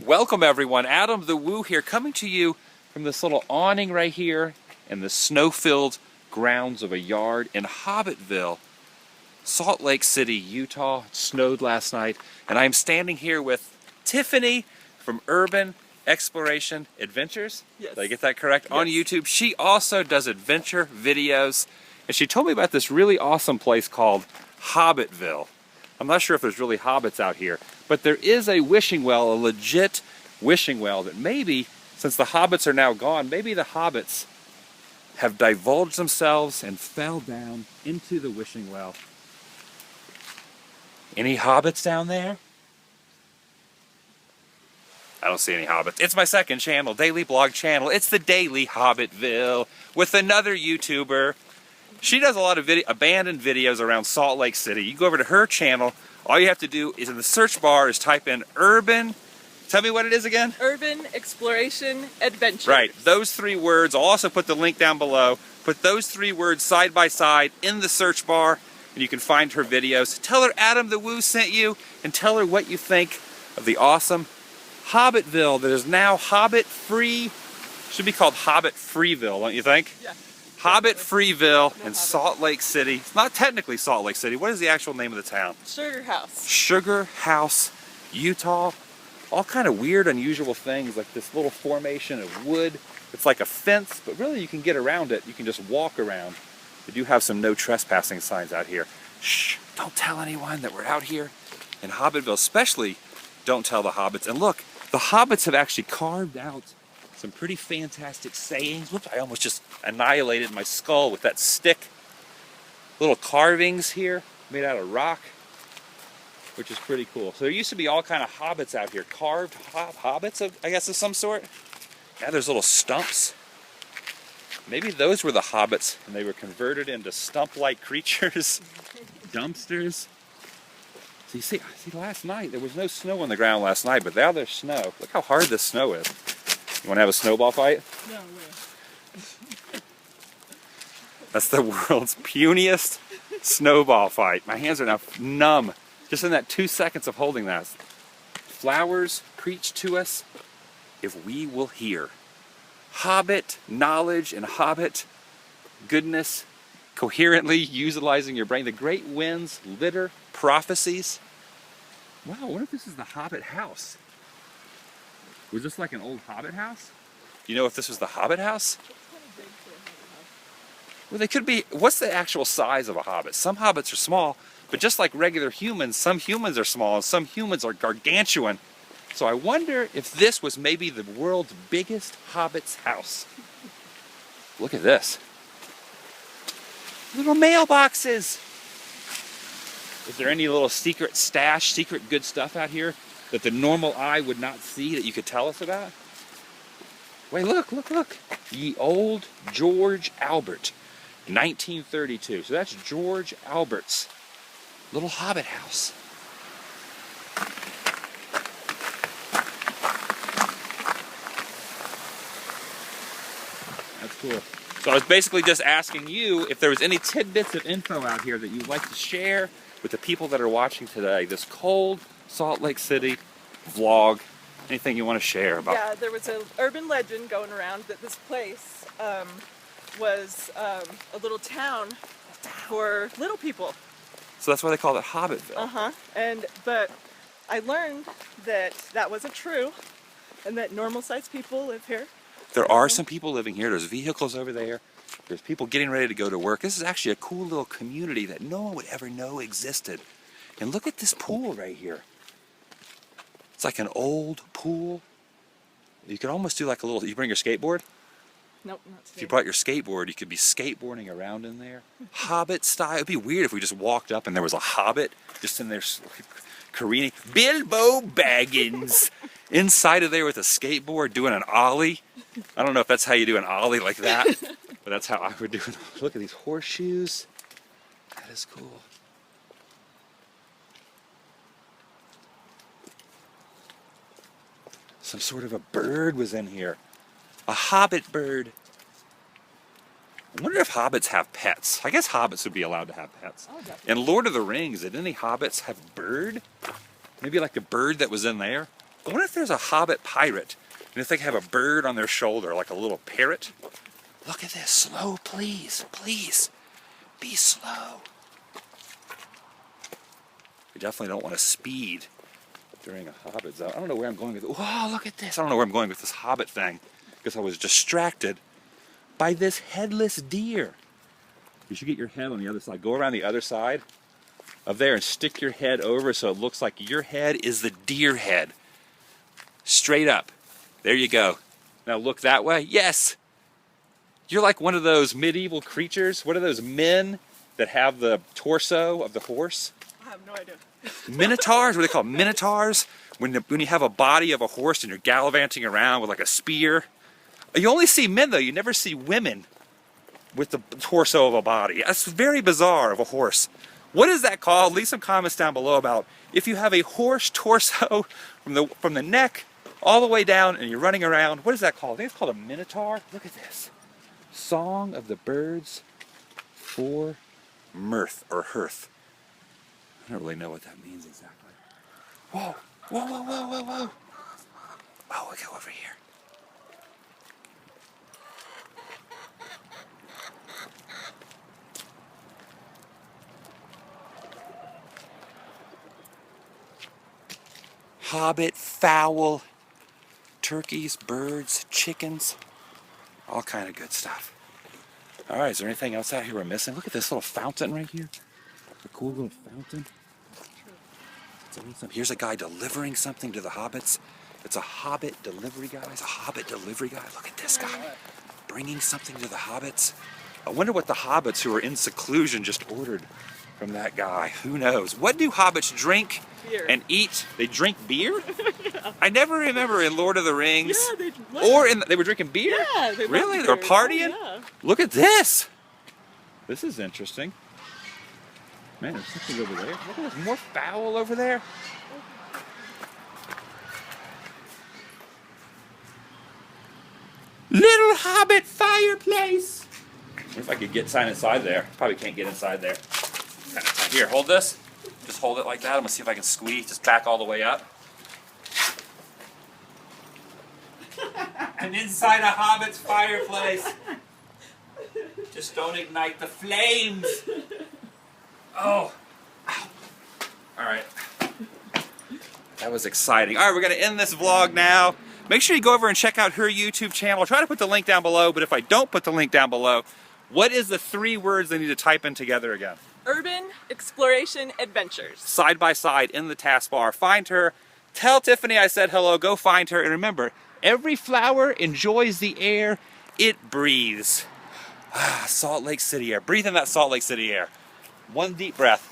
Welcome everyone, Adam the Woo here, coming to you from this little awning right here in the snow-filled grounds of a yard in Hobbitville, Salt Lake City, Utah. It snowed last night, and I'm standing here with Tiffany from Urban Exploration Adventures. Yes. Did I get that correct? Yes. On YouTube. She also does adventure videos, and she told me about this really awesome place called Hobbitville. I'm not sure if there's really hobbits out here, but there is a wishing well, a legit wishing well that maybe, since the hobbits are now gone, maybe the hobbits have divulged themselves and fell down into the wishing well. Any hobbits down there? I don't see any hobbits. It's my second channel, daily blog channel. It's the Daily Hobbitville with another YouTuber. She does a lot of abandoned videos around Salt Lake City. You go over to her channel, all you have to do is in the search bar is type in urban, tell me what it is again? Urban Exploration Adventures. Right, those three words. I'll also put the link down below. Put those three words side by side in the search bar and you can find her videos. Tell her Adam the Woo sent you and tell her what you think of the awesome Hobbitville that is now Hobbit free. Should be called Hobbit Freeville, don't you think? Yeah. Hobbit Freeville in Salt Lake City. It's not technically Salt Lake City. What is the actual name of the town? Sugar House. Sugar House, Utah. All kind of weird, unusual things, like this little formation of wood. It's like a fence, but really you can get around it. You can just walk around. They do have some no trespassing signs out here. Shh, don't tell anyone that we're out here in Hobbitville. Especially don't tell the hobbits. And look, the hobbits have actually carved out some pretty fantastic sayings. Whoops, I almost just annihilated my skull with that stick. Little carvings here made out of rock, which is pretty cool. So there used to be all kind of hobbits out here, carved hobbits, I guess, of some sort. Now there's little stumps. Maybe those were the hobbits and they were converted into stump-like creatures. Dumpsters. So you see, last night, there was no snow on the ground last night, but now there's snow. Look how hard this snow is. You want to have a snowball fight? No way. That's the world's puniest snowball fight. My hands are now numb just in that 2 seconds of holding that. Flowers preach to us if we will hear. Hobbit knowledge and Hobbit goodness, coherently utilizing your brain. The great winds litter prophecies. Wow, I wonder if this is the Hobbit house. Was this like an old Hobbit house? You know if this was the Hobbit house? Well, they could be. What's the actual size of a hobbit? Some hobbits are small, but just like regular humans, some humans are small and some humans are gargantuan. So I wonder if this was maybe the world's biggest hobbit's house. Look at this. Little mailboxes. Is there any little secret stash, secret good stuff out here that the normal eye would not see that you could tell us about? Wait, look, look, look. Ye Old George Albert, 1932. So that's George Albert's little hobbit house. That's cool. So I was basically just asking you if there was any tidbits of info out here that you'd like to share with the people that are watching today. This cold Salt Lake City vlog. Anything you want to share about? Yeah, there was an urban legend going around that this place was a little town for little people. So that's why they call it Hobbitville. But I learned that that wasn't true, and that normal-sized people live here. There are some people living here. There's vehicles over there. There's people getting ready to go to work. This is actually a cool little community that no one would ever know existed. And look at this pool right here. It's like an old pool. You could almost do like a little, you bring your skateboard? Nope, not today. If you brought your skateboard, you could be skateboarding around in there. Hobbit style. It'd be weird if we just walked up and there was a hobbit just in there careening. Bilbo Baggins inside of there with a skateboard doing an ollie. I don't know if that's how you do an ollie like that, but that's how I would do it. Look at these horseshoes. That is cool. Some sort of a bird was in here. A hobbit bird. I wonder if hobbits have pets. I guess hobbits would be allowed to have pets. Oh, definitely. In Lord of the Rings, did any hobbits have bird? Maybe like a bird that was in there? I wonder if there's a Hobbit pirate, and if they have a bird on their shoulder, like a little parrot. Look at this. Slow, please. Please. Be slow. We definitely don't want to speed during a Hobbit zone. I don't know where I'm going with it. Whoa, look at this. I don't know where I'm going with this Hobbit thing, because I was distracted by this headless deer. You should get your head on the other side. Go around the other side of there and stick your head over so it looks like your head is the deer head. Straight up. There you go. Now look that way. Yes. You're like one of those medieval creatures. What are those men that have the torso of the horse? I have no idea. Minotaurs? What are they called? Minotaurs? When you have a body of a horse and you're gallivanting around with like a spear. You only see men though. You never see women with the torso of a body. That's very bizarre of a horse. What is that called? Leave some comments down below about if you have a horse torso from the neck all the way down and you're running around. What is that called? I think it's called a minotaur. Look at this. Song of the birds for mirth or hearth. I don't really know what that means exactly. Whoa, whoa, whoa, whoa, whoa, whoa. Oh, we'll go over here. Hobbit, fowl, turkeys, birds, chickens, all kind of good stuff. All right, is there anything else out here we're missing? Look at this little fountain right here. A cool little fountain. It's awesome. Here's a guy delivering something to the hobbits. It's a Hobbit delivery guy. It's a Hobbit delivery guy. Look at this guy bringing something to the hobbits. I wonder what the hobbits who are in seclusion just ordered from that guy. Who knows? What do hobbits drink Beer. and eat? They drink beer? Yeah. I never remember in Lord of the Rings. Yeah, They were drinking beer? Yeah, they really? love They were beer. partying? Oh, yeah. Look at this. This is interesting. Man, there's something over there. Look at this. More fowl over there. Little Hobbit Fireplace. I wonder if I could get sign inside there. Probably can't get inside there. Here, hold this. Just hold it like that. I'm gonna see if I can squeeze. Just back all the way up. I'm inside a Hobbit's fireplace. Just don't ignite the flames. Oh. Ow. All right. That was exciting. All right, we're gonna end this vlog now. Make sure you go over and check out her YouTube channel. I'll try to put the link down below, but if I don't put the link down below, what is the 3 words they need to type in together again? Urban Exploration Adventures. Side by side in the taskbar. Find her. Tell Tiffany I said hello. Go find her. And remember, every flower enjoys the air it breathes. Salt Lake City air. Breathe in that Salt Lake City air. One deep breath.